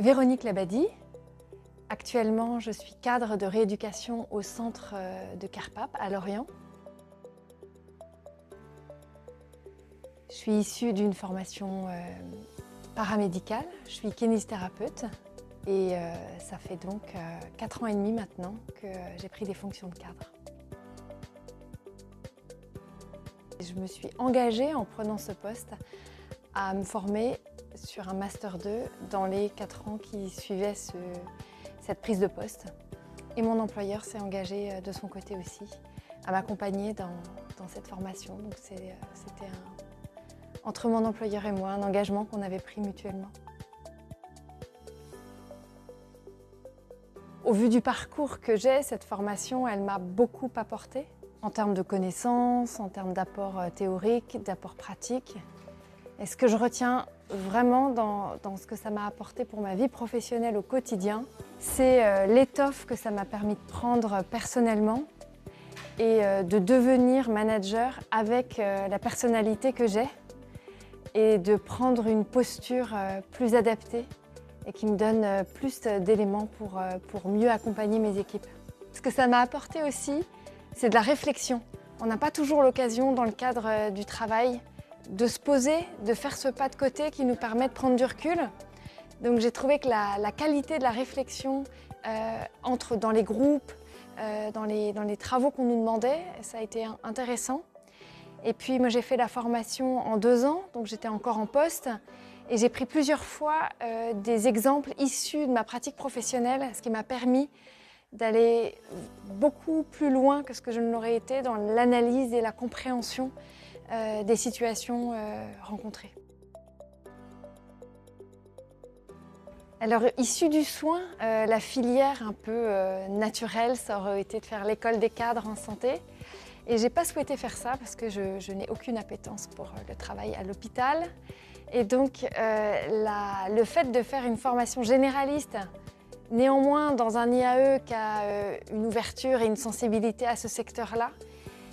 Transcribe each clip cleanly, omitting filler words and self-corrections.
Véronique Labadie. Actuellement, je suis cadre de rééducation au centre de Carpape à Lorient. Je suis issue d'une formation paramédicale. Je suis kinésithérapeute et ça fait donc 4 ans et demi maintenant que j'ai pris des fonctions de cadre. Je me suis engagée en prenant ce poste à me former sur un Master 2 dans les 4 ans qui suivaient cette prise de poste. Et mon employeur s'est engagé de son côté aussi à m'accompagner dans cette formation. Donc c'était entre mon employeur et moi un engagement qu'on avait pris mutuellement. Au vu du parcours que j'ai, cette formation, elle m'a beaucoup apporté en termes de connaissances, en termes d'apports théoriques, d'apports pratiques. Et ce que je retiens vraiment dans ce que ça m'a apporté pour ma vie professionnelle au quotidien, c'est l'étoffe que ça m'a permis de prendre personnellement et de devenir manager avec la personnalité que j'ai et de prendre une posture plus adaptée et qui me donne plus d'éléments pour mieux accompagner mes équipes. Ce que ça m'a apporté aussi, c'est de la réflexion. On n'a pas toujours l'occasion dans le cadre du travail de se poser, de faire ce pas de côté qui nous permet de prendre du recul. Donc j'ai trouvé que la qualité de la réflexion dans les groupes, dans les travaux qu'on nous demandait, ça a été intéressant. Et puis moi j'ai fait la formation en 2 ans, donc j'étais encore en poste et j'ai pris plusieurs fois des exemples issus de ma pratique professionnelle, ce qui m'a permis d'aller beaucoup plus loin que ce que je ne l'aurais été dans l'analyse et la compréhension des situations rencontrées. Alors, issue du soin, la filière un peu naturelle, ça aurait été de faire l'école des cadres en santé. Et j'ai pas souhaité faire ça parce que je n'ai aucune appétence pour le travail à l'hôpital. Et donc, le fait de faire une formation généraliste, néanmoins dans un IAE qui a une ouverture et une sensibilité à ce secteur-là,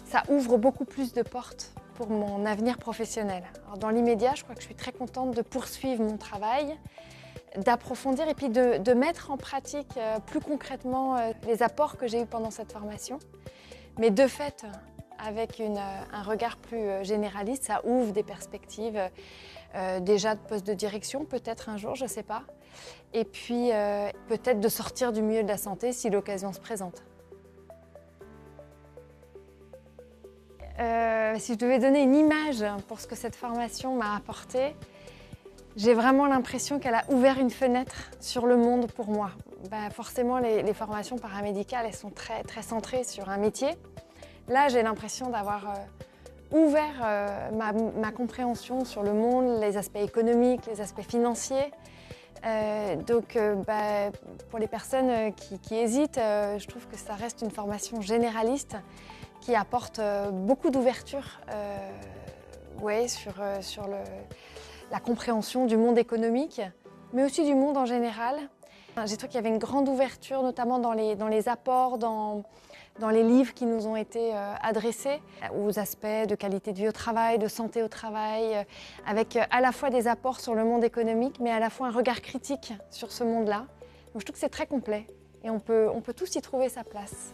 ça ouvre beaucoup plus de portes pour mon avenir professionnel. Alors dans l'immédiat, je crois que je suis très contente de poursuivre mon travail, d'approfondir et puis de mettre en pratique plus concrètement les apports que j'ai eus pendant cette formation. Mais de fait, avec un regard plus généraliste, ça ouvre des perspectives déjà de poste de direction, peut-être un jour, je ne sais pas. Et puis peut-être de sortir du milieu de la santé si l'occasion se présente. Si je devais donner une image pour ce que cette formation m'a apporté, j'ai vraiment l'impression qu'elle a ouvert une fenêtre sur le monde pour moi. Forcément, les formations paramédicales, elles sont très centrées sur un métier. Là, j'ai l'impression d'avoir ouvert ma compréhension sur le monde, les aspects économiques, les aspects financiers. Pour les personnes qui hésitent, je trouve que ça reste une formation généraliste qui apporte beaucoup d'ouverture sur la compréhension du monde économique, mais aussi du monde en général. J'ai trouvé qu'il y avait une grande ouverture, notamment dans les apports, dans les livres qui nous ont été adressés, aux aspects de qualité de vie au travail, de santé au travail, avec à la fois des apports sur le monde économique, mais à la fois un regard critique sur ce monde-là. Donc je trouve que c'est très complet et on peut tous y trouver sa place.